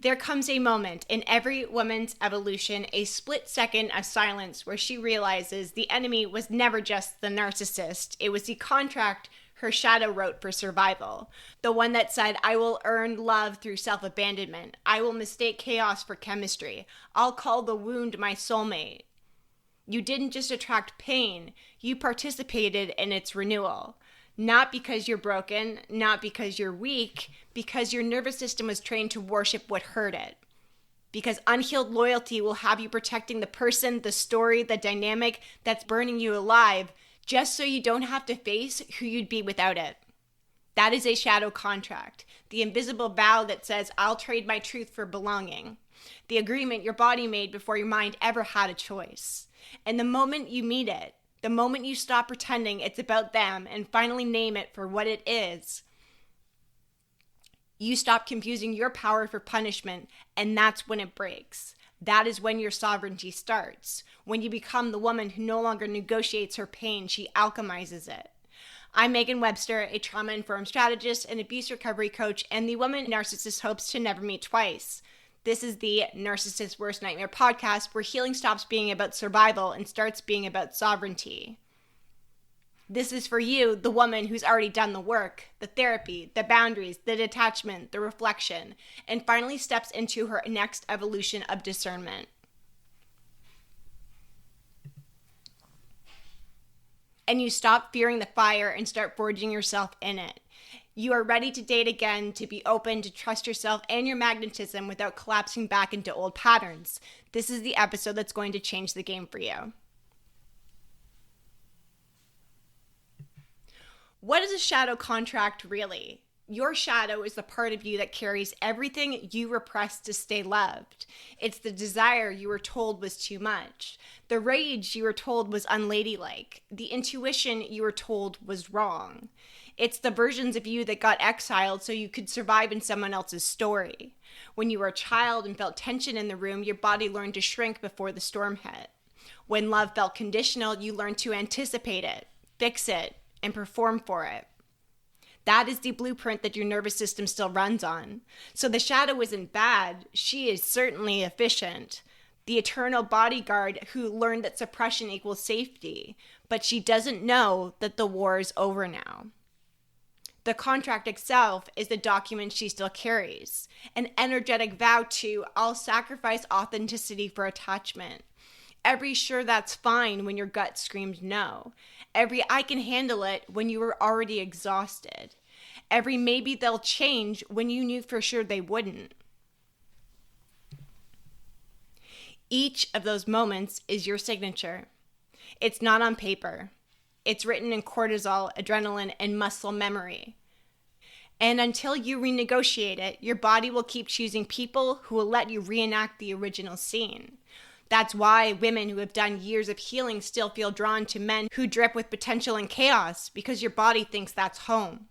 There comes a moment in every woman's evolution, a split second of silence where she realizes the enemy was never just the narcissist. It was the contract her shadow wrote for survival. The one that said, I will earn love through self-abandonment. I will mistake chaos for chemistry. I'll call the wound my soulmate. You didn't just attract pain, you participated in its renewal. Not because you're broken, not because you're weak, because your nervous system was trained to worship what hurt it. Because unhealed loyalty will have you protecting the person, the story, the dynamic that's burning you alive, just so you don't have to face who you'd be without it. That is a shadow contract, the invisible vow that says, I'll trade my truth for belonging. The agreement your body made before your mind ever had a choice. And the moment you meet it, the moment you stop pretending it's about them and finally name it for what it is, you stop confusing your power for punishment, and that's when it breaks. That is when your sovereignty starts. When you become the woman who no longer negotiates her pain, she alchemizes it. I'm Megan Webster, a trauma-informed strategist and abuse recovery coach, and the woman narcissist hopes to never meet twice. This is the Narcissist's Worst Nightmare podcast, where healing stops being about survival and starts being about sovereignty. This is for you, the woman who's already done the work, the therapy, the boundaries, the detachment, the reflection, and finally steps into her next evolution of discernment. And you stop fearing the fire and start forging yourself in it. You are ready to date again, to be open, to trust yourself and your magnetism without collapsing back into old patterns. This is the episode that's going to change the game for you. What is a shadow contract really? Your shadow is the part of you that carries everything you repressed to stay loved. It's the desire you were told was too much, the rage you were told was unladylike, the intuition you were told was wrong. It's the versions of you that got exiled so you could survive in someone else's story. When you were a child and felt tension in the room, your body learned to shrink before the storm hit. When love felt conditional, you learned to anticipate it, fix it, and perform for it. That is the blueprint that your nervous system still runs on. So the shadow isn't bad. She is certainly efficient. The eternal bodyguard who learned that suppression equals safety, but she doesn't know that the war is over now. The contract itself is the document she still carries, an energetic vow to, I'll sacrifice authenticity for attachment. Every sure that's fine when your gut screamed no. Every I can handle it when you were already exhausted. Every maybe they'll change when you knew for sure they wouldn't. Each of those moments is your signature. It's not on paper. It's written in cortisol, adrenaline, and muscle memory. And until you renegotiate it, your body will keep choosing people who will let you reenact the original scene. That's why women who have done years of healing still feel drawn to men who drip with potential and chaos, because your body thinks that's home.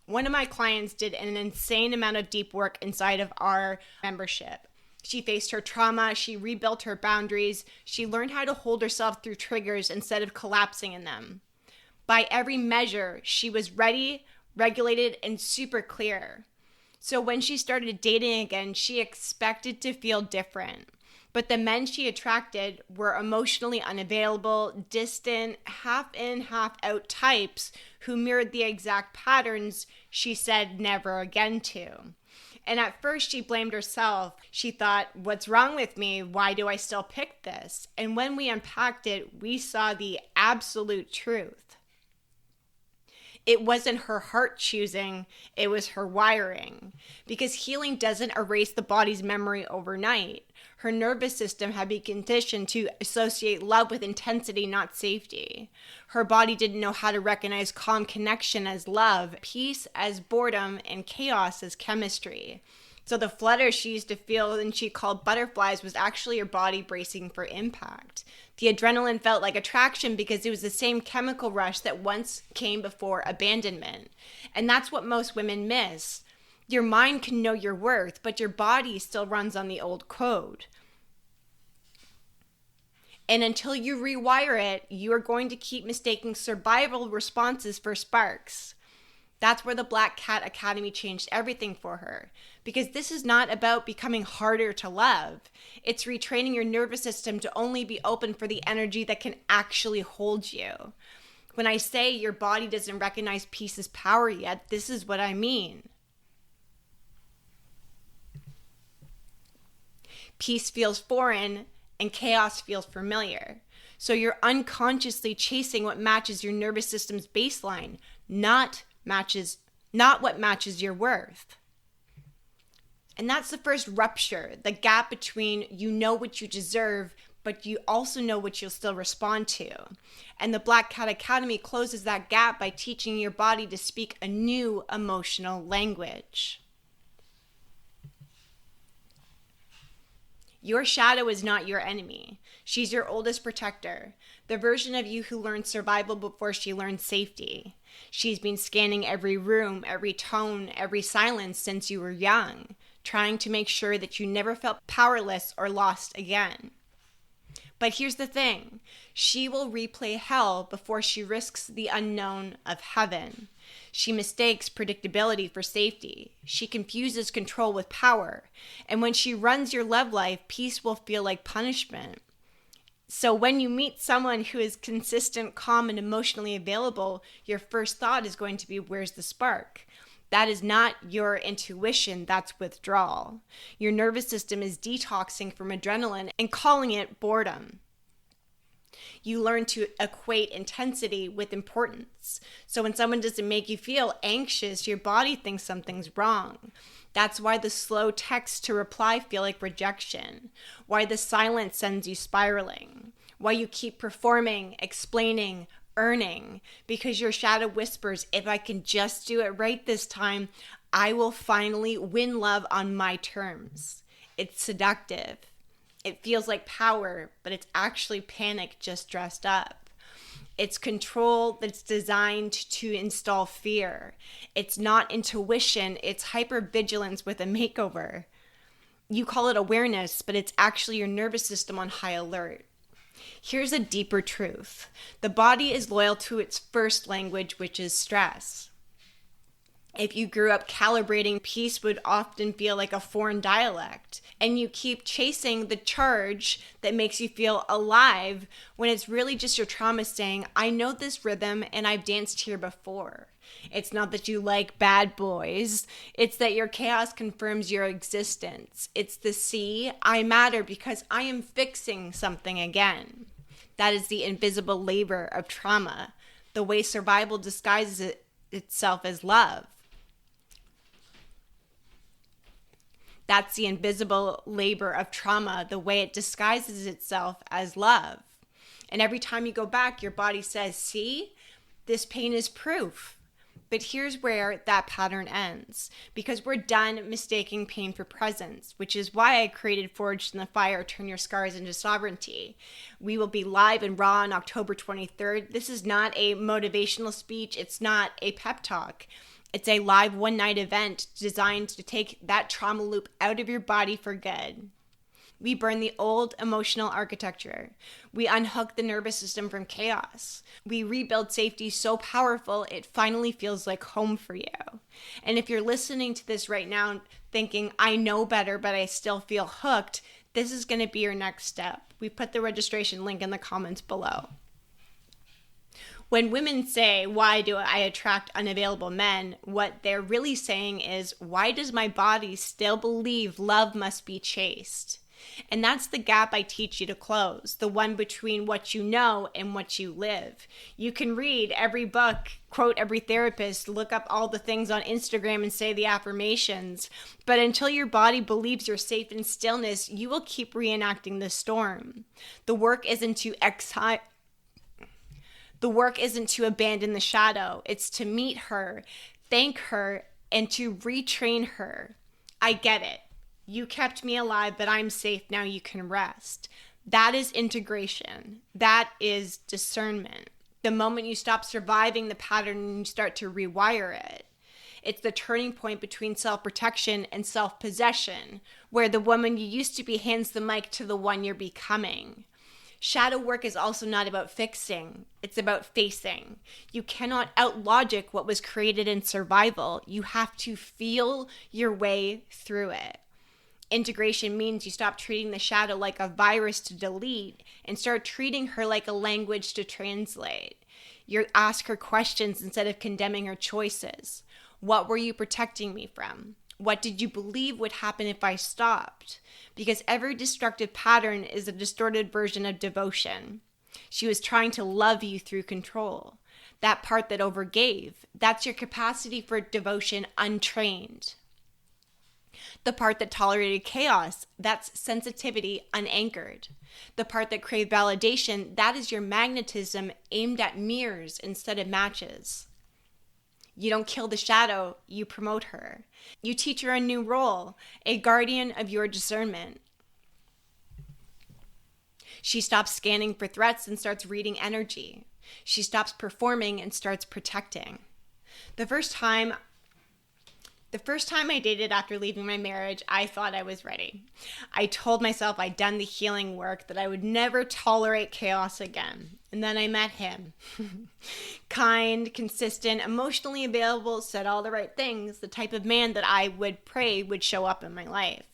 One of my clients did an insane amount of deep work inside of our membership. She faced her trauma, she rebuilt her boundaries, she learned how to hold herself through triggers instead of collapsing in them. By every measure, she was ready, regulated, and super clear. So when she started dating again, she expected to feel different. But the men she attracted were emotionally unavailable, distant, half in, half out types who mirrored the exact patterns she said never again to. And at first she blamed herself. She thought, what's wrong with me? Why do I still pick this? And when we unpacked it, we saw the absolute truth. It wasn't her heart choosing, it was her wiring. Because healing doesn't erase the body's memory overnight. Her nervous system had been conditioned to associate love with intensity, not safety. Her body didn't know how to recognize calm connection as love, peace as boredom, and chaos as chemistry. So the flutter she used to feel and she called butterflies was actually her body bracing for impact. The adrenaline felt like attraction because it was the same chemical rush that once came before abandonment. And that's what most women miss. Your mind can know your worth, but your body still runs on the old code. And until you rewire it, you are going to keep mistaking survival responses for sparks. That's where the Black Cat Academy changed everything for her. Because this is not about becoming harder to love. It's retraining your nervous system to only be open for the energy that can actually hold you. When I say your body doesn't recognize peace as power yet, this is what I mean. Peace feels foreign and chaos feels familiar. So you're unconsciously chasing what matches your nervous system's baseline, not what matches your worth. And that's the first rupture, the gap between you know what you deserve, but you also know what you'll still respond to. And the Black Cat Academy closes that gap by teaching your body to speak a new emotional language. Your shadow is not your enemy. She's your oldest protector, the version of you who learned survival before she learned safety. She's been scanning every room, every tone, every silence since you were young, trying to make sure that you never felt powerless or lost again. But here's the thing, she will replay hell before she risks the unknown of heaven. She mistakes predictability for safety. She confuses control with power. And when she runs your love life, peace will feel like punishment. So when you meet someone who is consistent, calm, and emotionally available, your first thought is going to be, where's the spark? That is not your intuition, that's withdrawal. Your nervous system is detoxing from adrenaline and calling it boredom. You learn to equate intensity with importance. So when someone doesn't make you feel anxious, your body thinks something's wrong. That's why the slow texts to reply feel like rejection. Why the silence sends you spiraling. Why you keep performing, explaining, earning. Because your shadow whispers, if I can just do it right this time, I will finally win love on my terms. It's seductive. It feels like power, but it's actually panic just dressed up. It's control that's designed to install fear. It's not intuition, it's hypervigilance with a makeover. You call it awareness, but it's actually your nervous system on high alert. Here's a deeper truth. The body is loyal to its first language, which is stress. If you grew up calibrating, peace would often feel like a foreign dialect, and you keep chasing the charge that makes you feel alive when it's really just your trauma saying, I know this rhythm and I've danced here before. It's not that you like bad boys, it's that your chaos confirms your existence. It's the see, I matter because I am fixing something again. That is the invisible labor of trauma, the way survival disguises itself as love. That's the invisible labor of trauma, the way it disguises itself as love. And every time you go back, your body says, see, this pain is proof. But here's where that pattern ends, because we're done mistaking pain for presence, which is why I created Forged in the Fire, Turn Your Scars into Sovereignty. We will be live and raw on October 23rd. This is not a motivational speech. It's not a pep talk. It's a live one-night event designed to take that trauma loop out of your body for good. We burn the old emotional architecture. We unhook the nervous system from chaos. We rebuild safety so powerful it finally feels like home for you. And if you're listening to this right now thinking, I know better, but I still feel hooked, this is going to be your next step. We put the registration link in the comments below. When women say, why do I attract unavailable men? What they're really saying is, why does my body still believe love must be chased? And that's the gap I teach you to close, the one between what you know and what you live. You can read every book, quote every therapist, look up all the things on Instagram and say the affirmations, but until your body believes you're safe in stillness, you will keep reenacting the storm. The work isn't to abandon the shadow. It's to meet her, thank her, and to retrain her. I get it. You kept me alive, but I'm safe. Now you can rest. That is integration. That is discernment. The moment you stop surviving the pattern and you start to rewire it. It's the turning point between self-protection and self-possession, where the woman you used to be hands the mic to the one you're becoming. Shadow work is also not about fixing. It's about facing. You cannot out-logic what was created in survival. You have to feel your way through it. Integration means you stop treating the shadow like a virus to delete and start treating her like a language to translate. You ask her questions instead of condemning her choices. What were you protecting me from? What did you believe would happen if I stopped? Because every destructive pattern is a distorted version of devotion. She was trying to love you through control. That part that overgave, that's your capacity for devotion untrained. The part that tolerated chaos, that's sensitivity unanchored. The part that craved validation, that is your magnetism aimed at mirrors instead of matches. You don't kill the shadow, you promote her. You teach her a new role, a guardian of your discernment. She stops scanning for threats and starts reading energy. She stops performing and starts protecting. The first time I dated after leaving my marriage, I thought I was ready. I told myself I'd done the healing work, that I would never tolerate chaos again. And then I met him. Kind, consistent, emotionally available, said all the right things, the type of man that I would pray would show up in my life.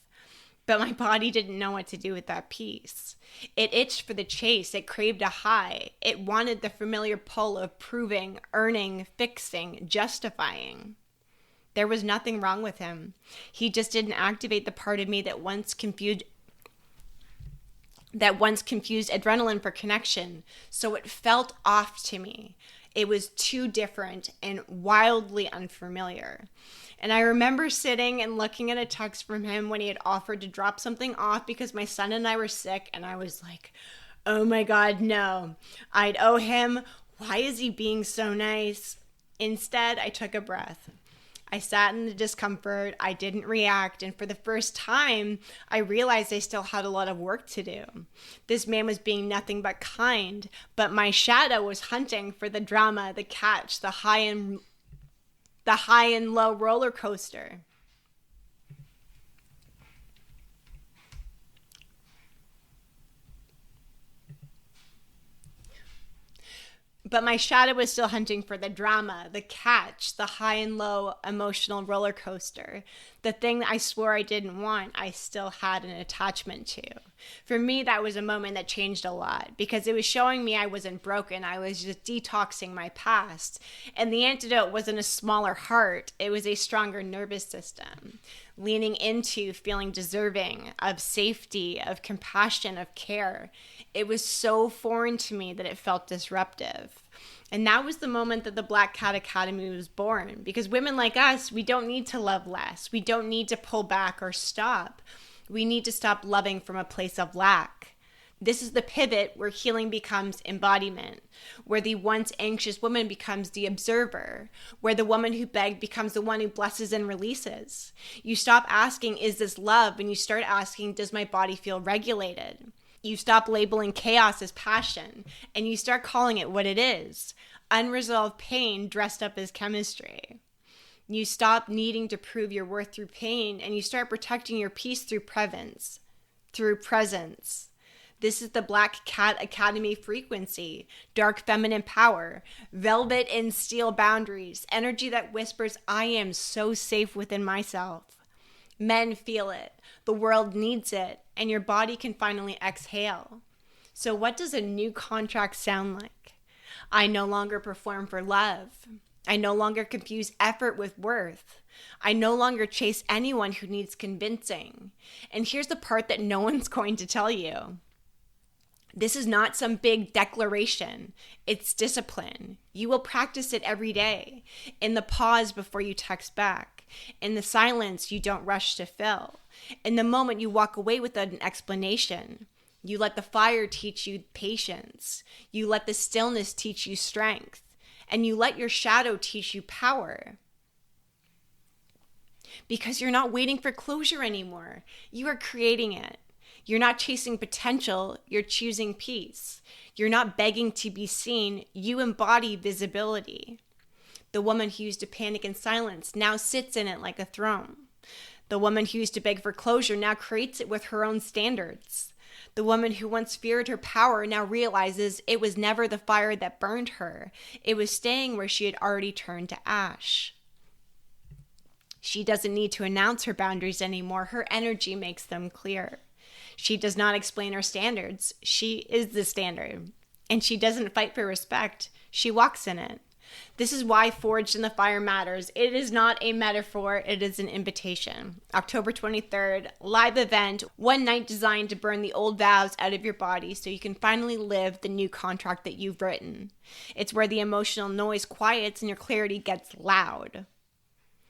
But my body didn't know what to do with that peace. It itched for the chase. It craved a high. It wanted the familiar pull of proving, earning, fixing, justifying. There was nothing wrong with him. He just didn't activate the part of me that once confused adrenaline for connection. So it felt off to me. It was too different and wildly unfamiliar. And I remember sitting and looking at a text from him when he had offered to drop something off because my son and I were sick. And I was like, oh my God, no. I'd owe him. Why is he being so nice? Instead, I took a breath. I sat in the discomfort, I didn't react, and for the first time, I realized I still had a lot of work to do. This man was being nothing but kind, but my shadow was hunting for the drama, the catch, the high and low roller coaster. But my shadow was still hunting for the drama, the catch, the high and low emotional roller coaster. The thing that I swore I didn't want, I still had an attachment to. For me, that was a moment that changed a lot because it was showing me I wasn't broken. I was just detoxing my past. And the antidote wasn't a smaller heart. It was a stronger nervous system. Leaning into feeling deserving of safety, of compassion, of care. It was so foreign to me that it felt disruptive. And that was the moment that the Black Cat Academy was born. Because women like us, we don't need to love less. We don't need to pull back or stop. We need to stop loving from a place of lack. This is the pivot where healing becomes embodiment, where the once anxious woman becomes the observer, where the woman who begged becomes the one who blesses and releases. You stop asking, is this love? And you start asking, does my body feel regulated? You stop labeling chaos as passion, and you start calling it what it is, unresolved pain dressed up as chemistry. You stop needing to prove your worth through pain, and you start protecting your peace through presence. This is the Black Cat Academy frequency, dark feminine power, velvet and steel boundaries, energy that whispers, I am so safe within myself. Men feel it, the world needs it, and your body can finally exhale. So what does a new contract sound like? I no longer perform for love. I no longer confuse effort with worth. I no longer chase anyone who needs convincing. And here's the part that no one's going to tell you. This is not some big declaration. It's discipline. You will practice it every day. In the pause before you text back. In the silence you don't rush to fill. In the moment you walk away without an explanation. You let the fire teach you patience. You let the stillness teach you strength. And you let your shadow teach you power. Because you're not waiting for closure anymore. You are creating it. You're not chasing potential, you're choosing peace. You're not begging to be seen, you embody visibility. The woman who used to panic in silence now sits in it like a throne. The woman who used to beg for closure now creates it with her own standards. The woman who once feared her power now realizes it was never the fire that burned her. It was staying where she had already turned to ash. She doesn't need to announce her boundaries anymore. Her energy makes them clear. She does not explain her standards. She is the standard. And she doesn't fight for respect. She walks in it. This is why Forged in the Fire matters. It is not a metaphor, it is an invitation. October 23rd, live event, one night designed to burn the old vows out of your body so you can finally live the new contract that you've written. It's where the emotional noise quiets and your clarity gets loud.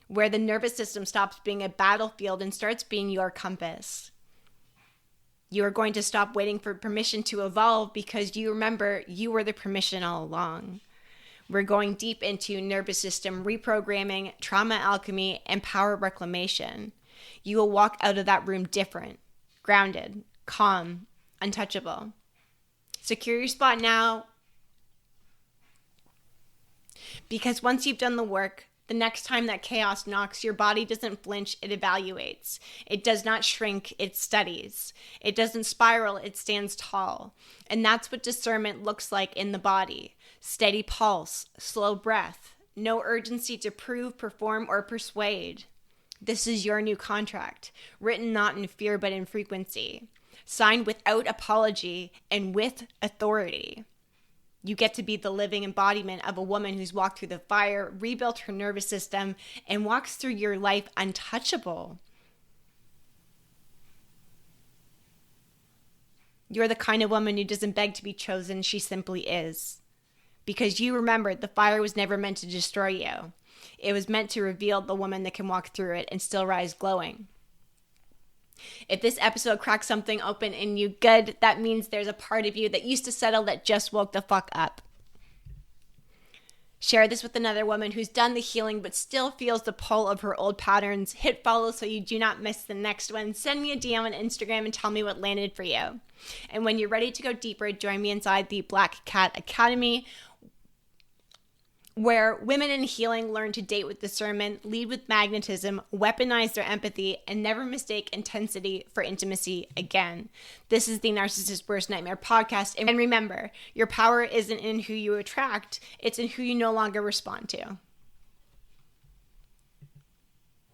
Where the nervous system stops being a battlefield and starts being your compass. You are going to stop waiting for permission to evolve because you remember you were the permission all along. We're going deep into nervous system reprogramming, trauma alchemy, and power reclamation. You will walk out of that room different, grounded, calm, untouchable. Secure your spot now, because once you've done the work, the next time that chaos knocks, your body doesn't flinch, it evaluates. It does not shrink, it studies. It doesn't spiral, it stands tall. And that's what discernment looks like in the body. Steady pulse, slow breath, no urgency to prove, perform, or persuade. This is your new contract, written not in fear but in frequency. Signed without apology and with authority. You get to be the living embodiment of a woman who's walked through the fire, rebuilt her nervous system, and walks through your life untouchable. You're the kind of woman who doesn't beg to be chosen, she simply is. Because you remembered the fire was never meant to destroy you. It was meant to reveal the woman that can walk through it and still rise glowing. If this episode cracks something open in you good, that means there's a part of you that used to settle that just woke the fuck up. Share this with another woman who's done the healing but still feels the pull of her old patterns. Hit follow so you do not miss the next one. Send me a DM on Instagram and tell me what landed for you. And when you're ready to go deeper, join me inside the Black Cat Academy, where women in healing learn to date with discernment, lead with magnetism, weaponize their empathy, and never mistake intensity for intimacy again. This is the Narcissist Worst Nightmare podcast. And remember, your power isn't in who you attract, it's in who you no longer respond to.